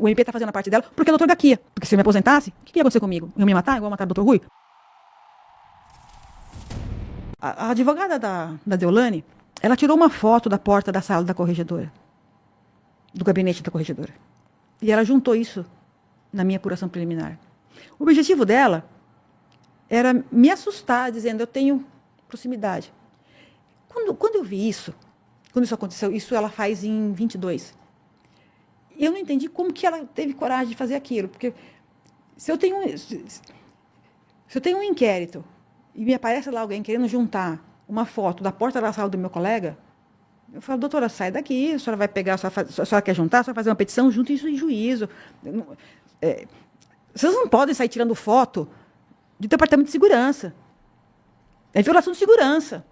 o MP está fazendo a parte dela, porque é doutor daqui. Porque se eu me aposentasse, o que ia acontecer comigo? Eu me matar, igual matar o doutor Rui? A advogada da Deolane, ela tirou uma foto da porta da sala da corregedora, do gabinete da corregedora. E ela juntou isso na minha apuração preliminar. O objetivo dela era me assustar, dizendo, eu tenho proximidade. Quando eu vi isso, quando isso aconteceu, isso ela faz em 22. Eu não entendi como que ela teve coragem de fazer aquilo, porque se eu tenho um inquérito e me aparece lá alguém querendo juntar uma foto da porta da sala do meu colega, eu falo, doutora, sai daqui, a senhora vai pegar, a senhora quer juntar, a senhora vai fazer uma petição, junta isso em juízo. Vocês não podem sair tirando foto do departamento de segurança. É violação de segurança.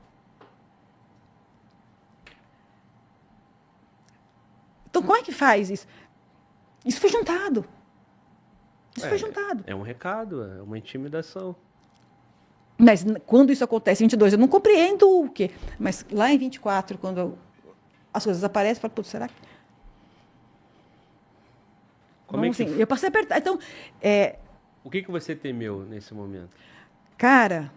Então, como é que faz isso? Isso foi juntado. É um recado, é uma intimidação. Mas quando isso acontece em 22, eu não compreendo o quê. Mas lá em 24, quando as coisas aparecem, eu falo, putz, será que... Como é que... eu passei a apertar. Então, o que você temeu nesse momento? Cara,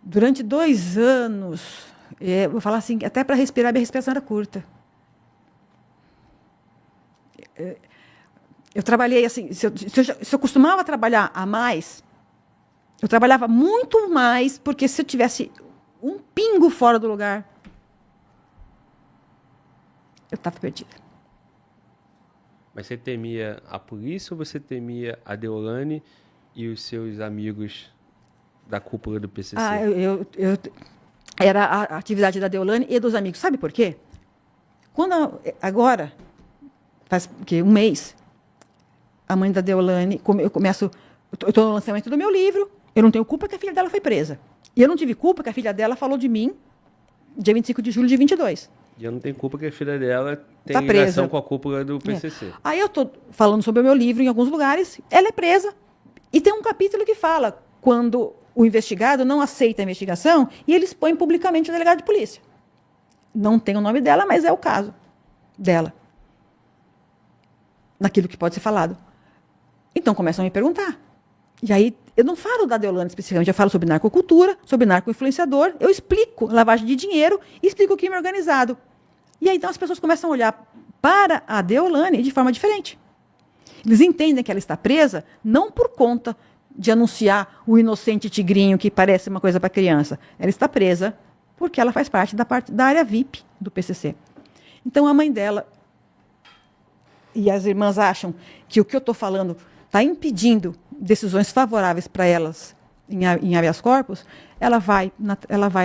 durante 2 anos, vou falar assim, até para respirar, minha respiração era curta. Eu trabalhei assim, se eu costumava trabalhar a mais, eu trabalhava muito mais, porque se eu tivesse um pingo fora do lugar, eu estava perdida. Mas você temia a polícia ou você temia a Deolane e os seus amigos da cúpula do PCC? Era a atividade da Deolane e dos amigos. Sabe por quê? Agora, faz um mês, a mãe da Deolane, eu estou no lançamento do meu livro, eu não tenho culpa que a filha dela foi presa. E eu não tive culpa que a filha dela falou de mim dia 25 de julho de 22. E eu não tenho culpa que a filha dela tem tá ligação com a cúpula do PCC. Aí eu estou falando sobre o meu livro em alguns lugares, ela é presa. E tem um capítulo que fala quando o investigado não aceita a investigação e ele expõe publicamente o delegado de polícia. Não tem o nome dela, mas é o caso dela. Naquilo que pode ser falado. Então começam a me perguntar. E aí, eu não falo da Deolane especificamente, eu falo sobre narcocultura, sobre narcoinfluenciador, eu explico lavagem de dinheiro e explico o crime organizado. E aí, então, as pessoas começam a olhar para a Deolane de forma diferente. Eles entendem que ela está presa não por conta de anunciar o inocente tigrinho que parece uma coisa para criança. Ela está presa porque ela faz parte da área VIP do PCC. Então, a mãe dela e as irmãs acham que o que eu estou falando está impedindo decisões favoráveis para elas em habeas corpus, ela vai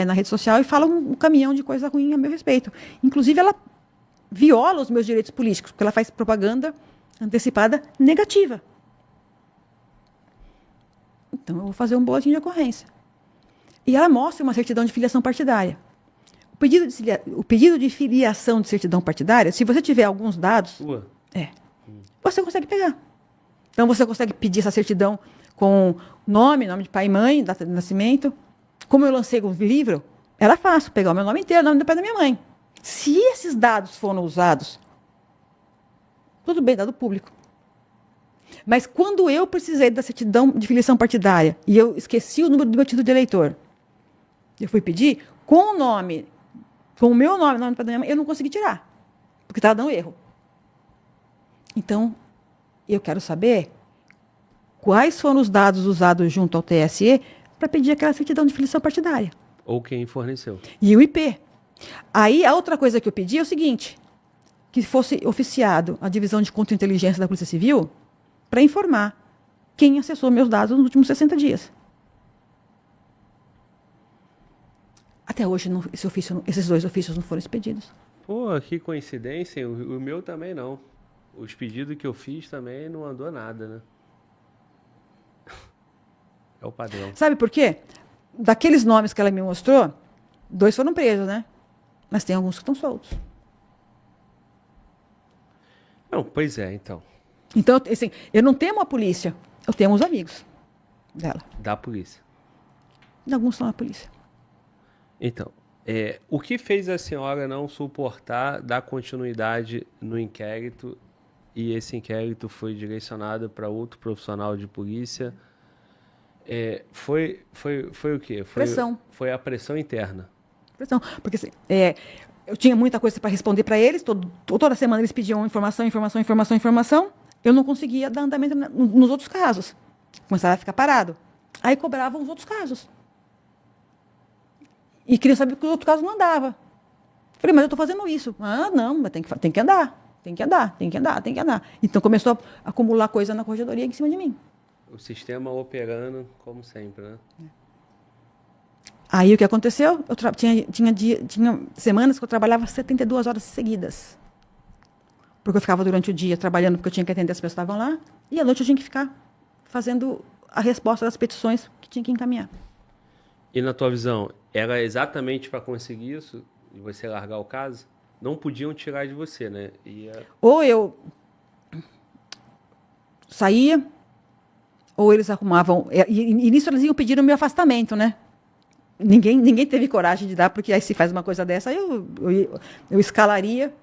na rede social e fala um caminhão de coisa ruim a meu respeito. Inclusive, ela viola os meus direitos políticos, porque ela faz propaganda antecipada negativa. Então, eu vou fazer um boletim de ocorrência. E ela mostra uma certidão de filiação partidária. O pedido de filiação de certidão partidária, se você tiver alguns dados, você consegue pegar. Então, você consegue pedir essa certidão com nome de pai e mãe, data de nascimento. Como eu lancei o livro, era fácil pegar o meu nome inteiro, o nome do pai e da minha mãe. Se esses dados foram usados, tudo bem, dado público. Mas quando eu precisei da certidão de filiação partidária e eu esqueci o número do meu título de eleitor, eu fui pedir com o nome, com o meu nome, o nome do pai e da minha mãe, eu não consegui tirar, porque estava dando erro. Então, eu quero saber quais foram os dados usados junto ao TSE para pedir aquela certidão de filiação partidária. Ou quem forneceu. E o IP. Aí, a outra coisa que eu pedi é o seguinte, que fosse oficiado a divisão de contra-inteligência da Polícia Civil para informar quem acessou meus dados nos últimos 60 dias. Até hoje, esses 2 ofícios não foram expedidos. Pô, que coincidência. O meu também não. Os pedidos que eu fiz também não andou nada, né? É o padrão. Sabe por quê? Daqueles nomes que ela me mostrou, 2 foram presos, né? Mas tem alguns que estão soltos. Não, pois é, então. Então, assim, eu não temo a polícia, eu temo os amigos dela. Da polícia. E alguns estão na polícia. Então, o que fez a senhora não suportar dar continuidade no inquérito e esse inquérito foi direcionado para outro profissional de polícia. Foi o quê? Pressão. Foi a pressão interna. Pressão. Porque assim, eu tinha muita coisa para responder para eles, toda semana eles pediam informação. Eu não conseguia dar andamento nos outros casos. Começava a ficar parado. Aí cobravam os outros casos. E queriam saber que os outros casos não andavam. Falei, mas eu estou fazendo isso. Ah, não, mas tem que andar. Tem que andar. Então começou a acumular coisa na corregedoria em cima de mim. O sistema operando como sempre, né? Aí o que aconteceu? Eu tinha semanas que eu trabalhava 72 horas seguidas. Porque eu ficava durante o dia trabalhando, porque eu tinha que atender as pessoas que estavam lá, e à noite eu tinha que ficar fazendo a resposta das petições que tinha que encaminhar. E na tua visão, era exatamente para conseguir isso, e você largar o caso? Não podiam tirar de você, né? Ou eu saía, ou eles arrumavam... E nisso eles iam pedir o meu afastamento, né? Ninguém teve coragem de dar, porque aí se faz uma coisa dessa, aí eu escalaria,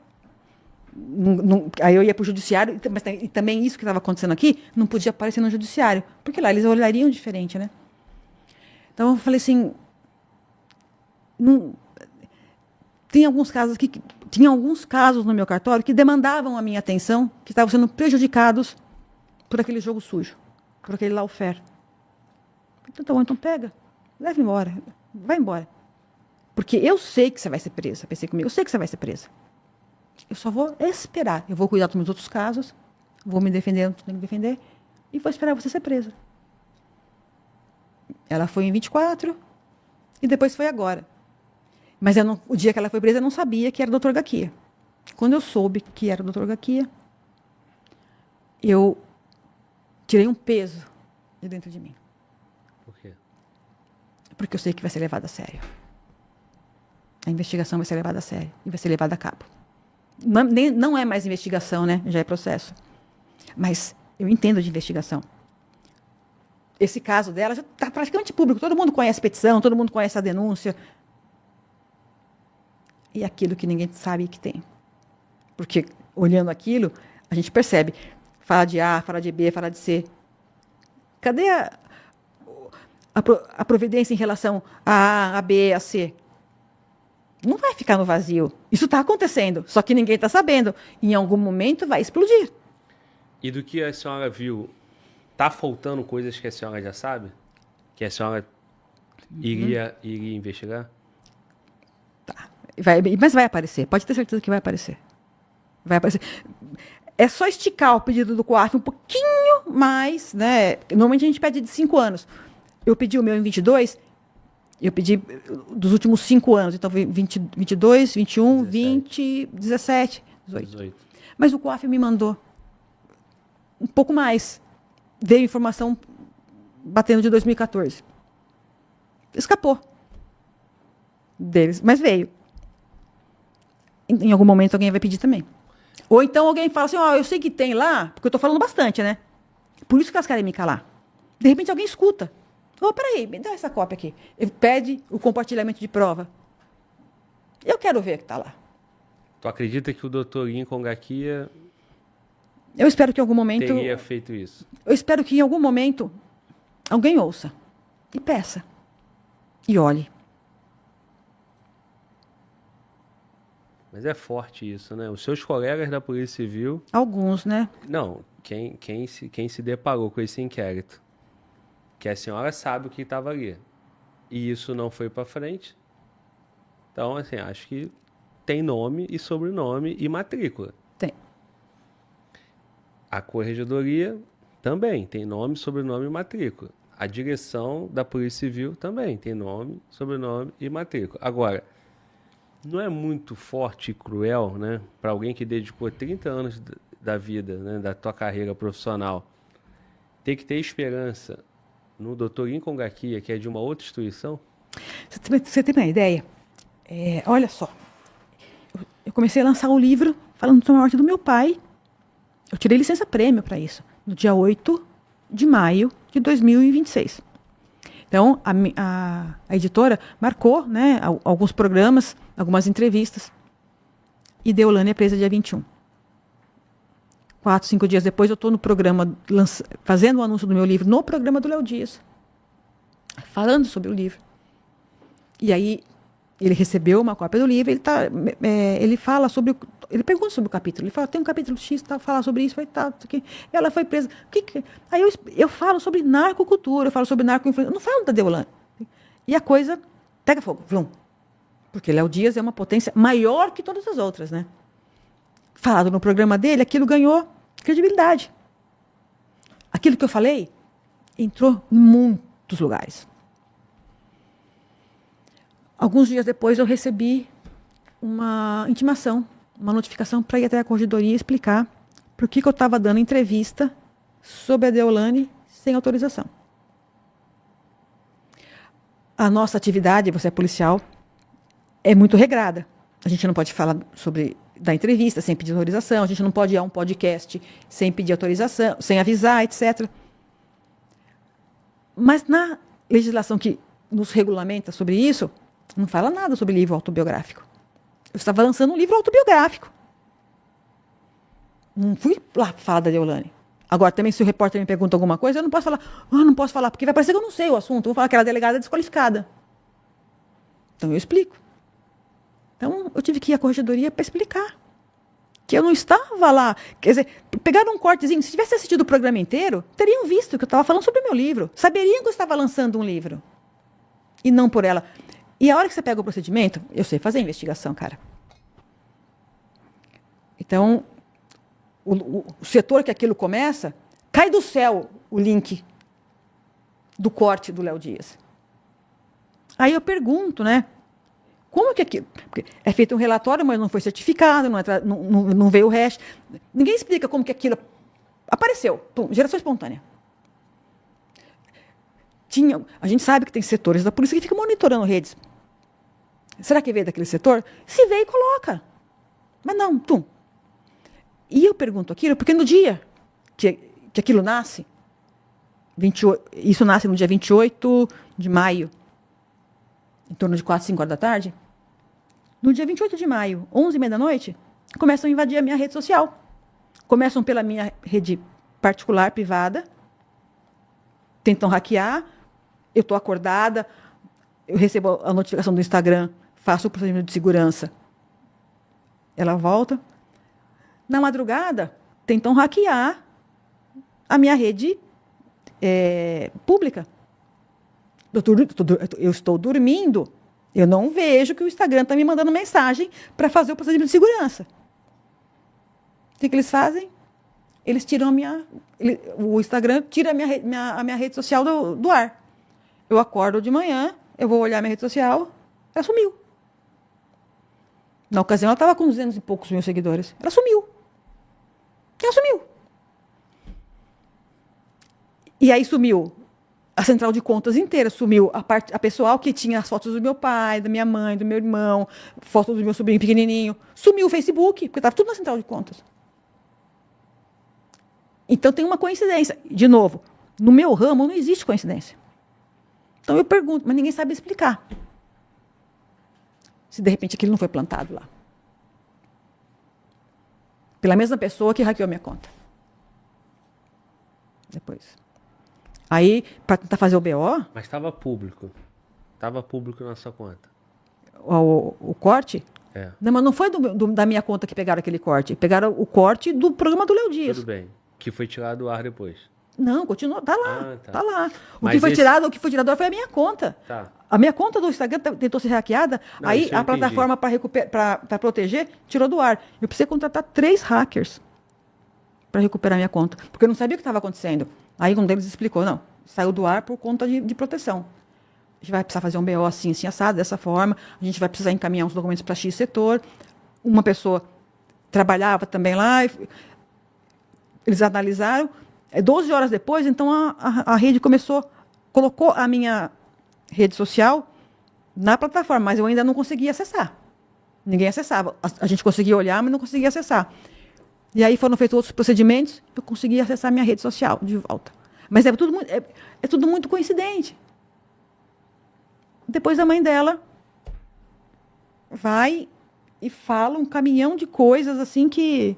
aí eu ia para o judiciário, mas também isso que estava acontecendo aqui não podia aparecer no judiciário, porque lá eles olhariam diferente, né? Então eu falei assim, tinha alguns casos no meu cartório que demandavam a minha atenção, que estavam sendo prejudicados por aquele jogo sujo, por aquele lawfare. Então pega, leva embora. Vai embora. Porque eu sei que você vai ser presa. Pensei comigo, eu sei que você vai ser presa. Eu só vou esperar. Eu vou cuidar dos meus outros casos, vou me defender, não tenho que defender, e vou esperar você ser presa. Ela foi em 24 e depois foi agora. Mas o dia que ela foi presa, eu não sabia que era o Dr. Gaquia. Quando eu soube que era o Dr. Gaquia, eu tirei um peso de dentro de mim. Por quê? Porque eu sei que vai ser levado a sério. A investigação vai ser levada a sério e vai ser levada a cabo. Não é mais investigação, né? Já é processo. Mas eu entendo de investigação. Esse caso dela já está praticamente público. Todo mundo conhece a petição, todo mundo conhece a denúncia. E aquilo que ninguém sabe que tem. Porque, olhando aquilo, a gente percebe. Fala de A, fala de B, fala de C. Cadê a providência em relação a A, a B, a C? Não vai ficar no vazio. Isso está acontecendo, só que ninguém está sabendo. Em algum momento vai explodir. E do que a senhora viu, está faltando coisas que a senhora já sabe? Que a senhora iria investigar? Tá. Mas vai aparecer. Pode ter certeza que vai aparecer. Vai aparecer. É só esticar o pedido do COAF um pouquinho mais, né? Normalmente a gente pede de 5 anos. Eu pedi o meu em 22, eu pedi dos últimos 5 anos. Então, 22, 21, 20, 17, 18. Mas o COAF me mandou um pouco mais. Veio informação batendo de 2014. Escapou deles, mas veio. Em algum momento alguém vai pedir também. Ou então alguém fala assim, eu sei que tem lá, porque eu estou falando bastante, né? Por isso que elas querem me calar. De repente alguém escuta. Peraí, me dá essa cópia aqui. Ele pede o compartilhamento de prova. Eu quero ver o que está lá. Tu acredita que o doutor Lincoln Gaquia... Eu espero que em algum momento... teria feito isso? Eu espero que em algum momento alguém ouça. E peça. E olhe. Mas é forte isso, né? Os seus colegas da Polícia Civil... Alguns, né? Não, quem se deparou com esse inquérito, que a senhora sabe o que estava ali, e isso não foi para frente. Então, assim, acho que tem nome e sobrenome e matrícula. Tem. A Corregedoria também tem nome, sobrenome e matrícula. A direção da Polícia Civil também tem nome, sobrenome e matrícula. Agora, não é muito forte e cruel, né, para alguém que dedicou 30 anos da vida, né, da tua carreira profissional, ter que ter esperança no Dr. Lincoln Gaquia, que é de uma outra instituição? Você tem uma ideia? Olha só. Eu comecei a lançar o livro falando sobre a morte do meu pai. Eu tirei licença-prêmio para isso, no dia 8 de maio de 2026. Então, a editora marcou, né, alguns programas, algumas entrevistas, e Deolane é presa dia 21. 4, 5 dias depois, eu estou no programa, fazendo o anúncio do meu livro, no programa do Léo Dias, falando sobre o livro. E aí, ele recebeu uma cópia do livro, ele fala sobre, ele pergunta sobre o capítulo, ele fala, tem um capítulo X, tá, fala sobre isso, tá, isso aqui. Ela foi presa. Aí eu falo sobre narcocultura, eu falo sobre narcoinfluência, eu não falo da Deolane. E a coisa pega fogo, vrum. Porque Léo Dias é uma potência maior que todas as outras, né? Falado no programa dele, aquilo ganhou credibilidade. Aquilo que eu falei entrou em muitos lugares. Alguns dias depois eu recebi uma intimação, uma notificação para ir até a corregedoria explicar por que eu estava dando entrevista sobre a Deolane sem autorização. A nossa atividade, você é policial, é muito regrada. A gente não pode falar sobre da entrevista sem pedir autorização, a gente não pode ir a um podcast sem pedir autorização, sem avisar, etc. Mas na legislação que nos regulamenta sobre isso, não fala nada sobre livro autobiográfico. Eu estava lançando um livro autobiográfico. Não fui lá falar da Deolane. Agora, também, se o repórter me pergunta alguma coisa, eu não posso falar. Não posso falar, porque vai parecer que eu não sei o assunto. Eu vou falar que aquela delegada é desqualificada. Então, eu explico. Então, eu tive que ir à corregedoria para explicar que eu não estava lá. Quer dizer, pegaram um cortezinho. Se tivesse assistido o programa inteiro, teriam visto que eu estava falando sobre o meu livro. Saberiam que eu estava lançando um livro. E não por ela. E a hora que você pega o procedimento, eu sei fazer investigação, cara. Então, o setor que aquilo começa, cai do céu o link do corte do Léo Dias. Aí eu pergunto, né? Como que aquilo... Porque é feito um relatório, mas não foi certificado, não veio o hash. Ninguém explica como que aquilo apareceu. Pum, geração espontânea. A gente sabe que tem setores da polícia que ficam monitorando redes. Será que veio daquele setor? Se veio, coloca. Mas não, tum. E eu pergunto aquilo, porque no dia que aquilo nasce, isso nasce no dia 28 de maio, em torno de 4, 5 horas da tarde. No dia 28 de maio, 11h30 da noite, começam a invadir a minha rede social. Começam pela minha rede particular, privada, tentam hackear, eu estou acordada, eu recebo a notificação do Instagram, faço o procedimento de segurança. Ela volta. Na madrugada, tentam hackear a minha rede pública. Eu estou dormindo, eu não vejo que o Instagram está me mandando mensagem para fazer o procedimento de segurança. O que eles fazem? Eles tiram o Instagram tira a minha rede social do ar. Eu acordo de manhã, eu vou olhar minha rede social, ela sumiu. Na ocasião, ela estava com 200 e poucos mil seguidores. Ela sumiu. E aí sumiu a central de contas inteira, sumiu a pessoal que tinha as fotos do meu pai, da minha mãe, do meu irmão, fotos do meu sobrinho pequenininho. Sumiu o Facebook, porque estava tudo na central de contas. Então tem uma coincidência. De novo, no meu ramo não existe coincidência. Então eu pergunto, mas ninguém sabe explicar. Se de repente aquilo não foi plantado lá. Pela mesma pessoa que hackeou minha conta. Depois. Aí, para tentar fazer o BO... Mas estava público. Estava público na sua conta. O corte? É. Não, mas não foi da minha conta que pegaram aquele corte. Pegaram o corte do programa do Léo Dias. Tudo bem. Que foi tirado do ar depois. Não, continua. Tá lá. Tá lá. O que foi tirado do ar foi a minha conta. Tá. A minha conta do Instagram tentou ser hackeada. Não, aí a plataforma para proteger tirou do ar. Eu precisei contratar 3 hackers para recuperar minha conta. Porque eu não sabia o que estava acontecendo. Aí um deles explicou, não, saiu do ar por conta de proteção. A gente vai precisar fazer um BO assim, assado, dessa forma. A gente vai precisar encaminhar uns documentos para X setor. Uma pessoa trabalhava também lá. Eles analisaram. 12 horas depois, então, a rede colocou a minha rede social na plataforma, mas eu ainda não conseguia acessar. Ninguém acessava. A gente conseguia olhar, mas não conseguia acessar. E aí foram feitos outros procedimentos, eu consegui acessar minha rede social de volta. Mas é tudo muito coincidente. Depois a mãe dela vai e fala um caminhão de coisas assim que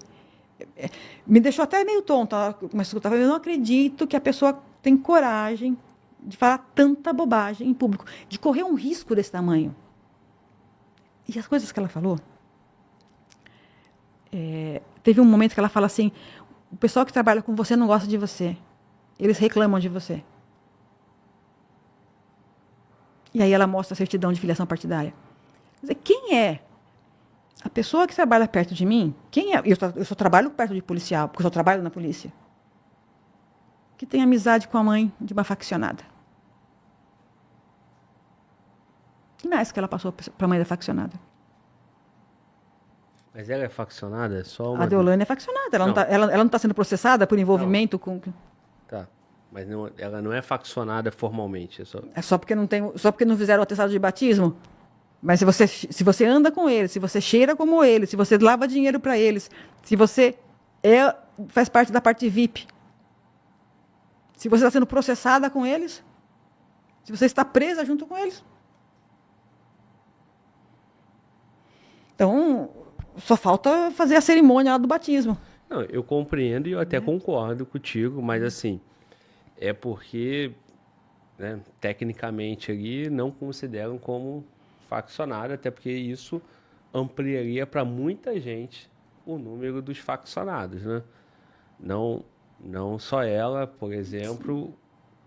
Me deixou até meio tonta. Mas eu não acredito que a pessoa tem coragem de falar tanta bobagem em público, de correr um risco desse tamanho. E as coisas que ela falou... teve um momento que ela fala assim, o pessoal que trabalha com você não gosta de você. Eles reclamam de você. E aí ela mostra a certidão de filiação partidária. Quer dizer, quem é a pessoa que trabalha perto de mim? Quem é? Eu só trabalho perto de policial, porque eu só trabalho na polícia. Que tem amizade com a mãe de uma faccionada. O que mais que ela passou para a mãe da faccionada? Mas ela é faccionada? A Deolane é faccionada. Ela não está sendo processada por envolvimento com... Tá. Mas ela não é faccionada formalmente. É só porque não fizeram o atestado de batismo? Mas se você anda com eles, se você cheira como eles, se você lava dinheiro para eles, se você faz parte da parte VIP, se você está sendo processada com eles, se você está presa junto com eles. Então, só falta fazer a cerimônia lá do batismo. Não, eu compreendo e eu até concordo contigo, mas assim, é porque, né, tecnicamente ali não consideram como faccionado, até porque isso ampliaria para muita gente o número dos faccionados, né? Não só ela, por exemplo,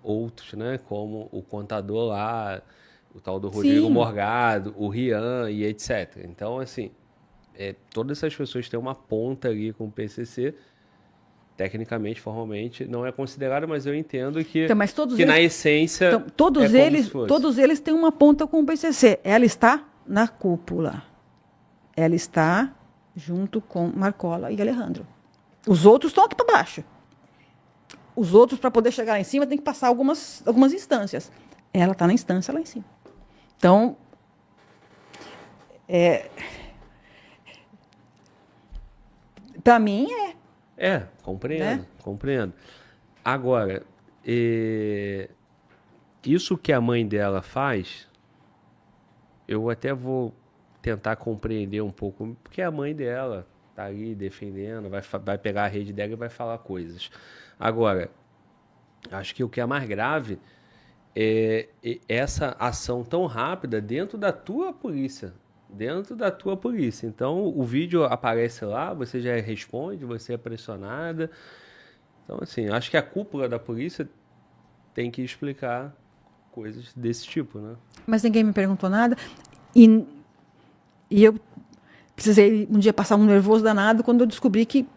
outros, né? Como o contador lá, o tal do Rodrigo Morgado, o Rian e etc. Então, assim, todas essas pessoas têm uma ponta ali com o PCC, tecnicamente, formalmente, não é considerado, mas eu entendo que, então, na essência, então, todos eles têm uma ponta com o PCC. Ela está na cúpula. Ela está junto com Marcola e Alejandro. Os outros estão aqui para baixo. Os outros, para poder chegar lá em cima, tem que passar algumas instâncias. Ela está na instância lá em cima. Então, para mim compreendo, compreendo. Agora, isso que a mãe dela faz, eu até vou tentar compreender um pouco, porque a mãe dela tá ali defendendo, vai pegar a rede dela e vai falar coisas. Agora, acho que o que é mais grave é essa ação tão rápida dentro da tua polícia. Então, o vídeo aparece lá, você já responde, você é pressionada. Então, assim, acho que a cúpula da polícia tem que explicar coisas desse tipo, né? Mas ninguém me perguntou nada. E eu precisei um dia passar um nervoso danado quando eu descobri que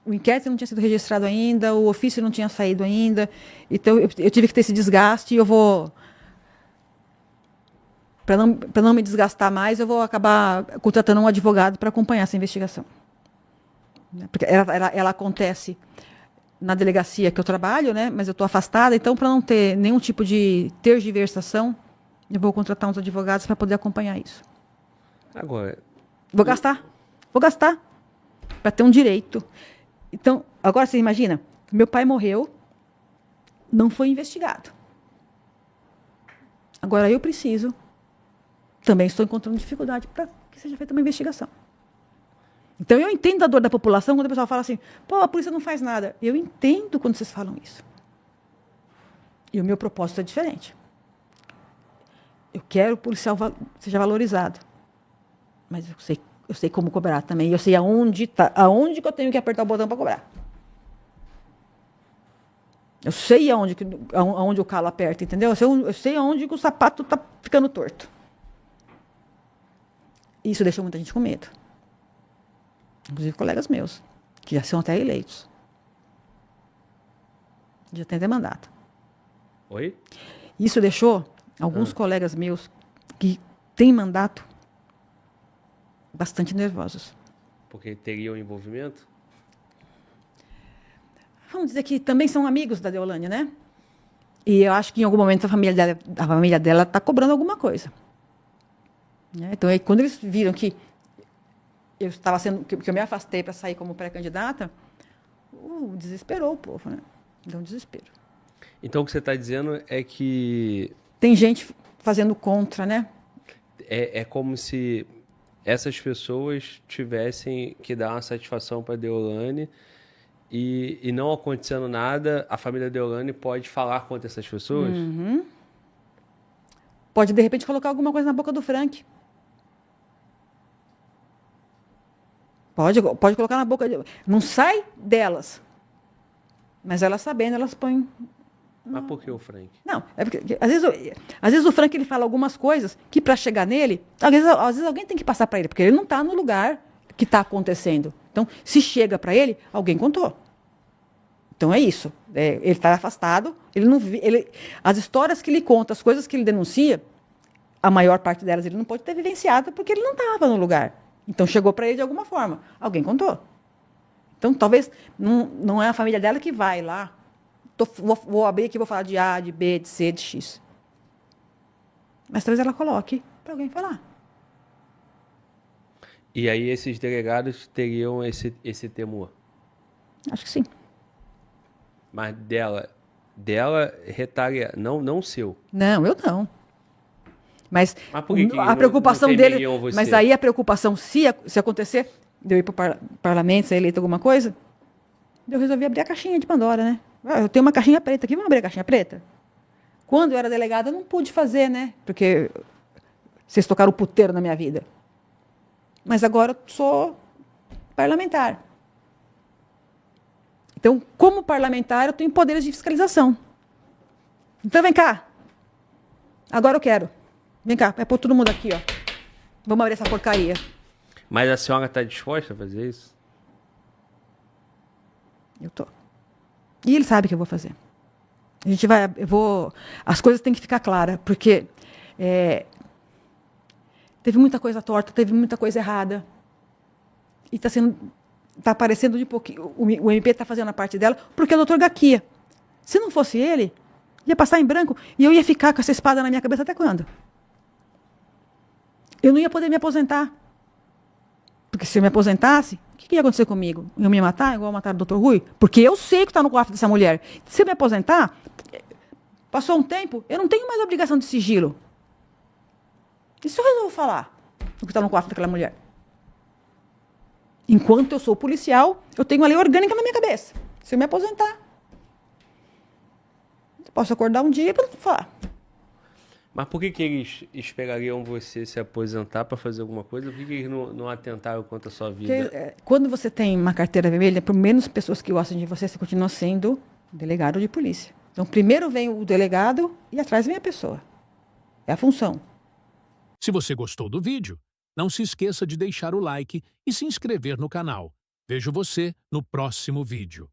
o inquérito não tinha sido registrado ainda, o ofício não tinha saído ainda. Então, eu tive que ter esse desgaste e eu vou... Para não me desgastar mais, eu vou acabar contratando um advogado para acompanhar essa investigação. Porque ela acontece na delegacia que eu trabalho, né? Mas eu estou afastada, então, para não ter nenhum tipo de tergiversação, eu vou contratar uns advogados para poder acompanhar isso. Agora... Vou gastar para ter um direito. Então, agora você imagina, meu pai morreu, não foi investigado. Agora eu preciso... Também estou encontrando dificuldade para que seja feita uma investigação. Então, eu entendo a dor da população quando o pessoal fala assim, pô, a polícia não faz nada. Eu entendo quando vocês falam isso. E o meu propósito é diferente. Eu quero que o policial seja valorizado. Mas eu sei como cobrar também. Eu sei aonde que eu tenho que apertar o botão para cobrar. Eu sei aonde o calo aperta, entendeu? Eu sei aonde que o sapato está ficando torto. Isso deixou muita gente com medo. Inclusive colegas meus, que já são até eleitos. Já tem até mandato. Oi? Isso deixou alguns colegas meus que têm mandato bastante nervosos. Porque teriam envolvimento? Vamos dizer que também são amigos da Deolane, né? E eu acho que em algum momento a família dela está cobrando alguma coisa. Então, aí, quando eles viram que que eu me afastei para sair como pré-candidata, desesperou o povo, né? Deu um desespero. Então, o que você está dizendo é que... Tem gente fazendo contra, né? É como se essas pessoas tivessem que dar uma satisfação para Deolane e não acontecendo nada, a família Deolane pode falar contra essas pessoas? Uhum. Pode, de repente, colocar alguma coisa na boca do Frank. Pode colocar na boca. Não sai delas. Mas elas sabendo, elas põem. Mas por que o Frank? Não, é porque às vezes o Frank ele fala algumas coisas que para chegar nele, às vezes alguém tem que passar para ele, porque ele não está no lugar que está acontecendo. Então, se chega para ele, alguém contou. Então é isso. Ele está afastado, ele não as histórias que ele conta, as coisas que ele denuncia, a maior parte delas ele não pode ter vivenciado porque ele não estava no lugar. Então chegou para ele de alguma forma. Alguém contou. Então talvez não é a família dela que vai lá. Vou abrir aqui e vou falar de A, de B, de C, de X. Mas talvez ela coloque para alguém falar. E aí esses delegados teriam esse temor? Acho que sim. Mas dela retaria, não o seu. Não, eu não. Mas por que a preocupação não dele. você? Mas aí a preocupação, se acontecer, de eu ir para o parlamento, ser eleito alguma coisa, eu resolvi abrir a caixinha de Pandora, né? Eu tenho uma caixinha preta aqui, vamos abrir a caixinha preta? Quando eu era delegada, eu não pude fazer, né? Porque vocês tocaram o puteiro na minha vida. Mas agora eu sou parlamentar. Então, como parlamentar, eu tenho poderes de fiscalização. Então, vem cá. Agora eu quero. Vem cá, vai pôr todo mundo aqui, ó. Vamos abrir essa porcaria. Mas a senhora está disposta a fazer isso? Eu tô. E ele sabe que eu vou fazer. As coisas têm que ficar claras, porque teve muita coisa torta, teve muita coisa errada. E está aparecendo de pouquinho. O MP está fazendo a parte dela, porque é o doutor Gaquia. Se não fosse ele, ia passar em branco e eu ia ficar com essa espada na minha cabeça até quando? Eu não ia poder me aposentar. Porque se eu me aposentasse, o que ia acontecer comigo? Eu me matar, igual mataram o Dr. Rui? Porque eu sei que está no cofre dessa mulher. Se eu me aposentar, passou um tempo, eu não tenho mais obrigação de sigilo. E se eu resolvo falar o que está no cofre daquela mulher? Enquanto eu sou policial, eu tenho uma lei orgânica na minha cabeça. Se eu me aposentar, eu posso acordar um dia para falar. Mas por que eles esperariam você se aposentar para fazer alguma coisa? Por que eles não atentaram contra a sua vida? Porque, quando você tem uma carteira vermelha, por menos pessoas que gostam de você, você continua sendo delegado de polícia. Então, primeiro vem o delegado e atrás vem a pessoa. É a função. Se você gostou do vídeo, não se esqueça de deixar o like e se inscrever no canal. Vejo você no próximo vídeo.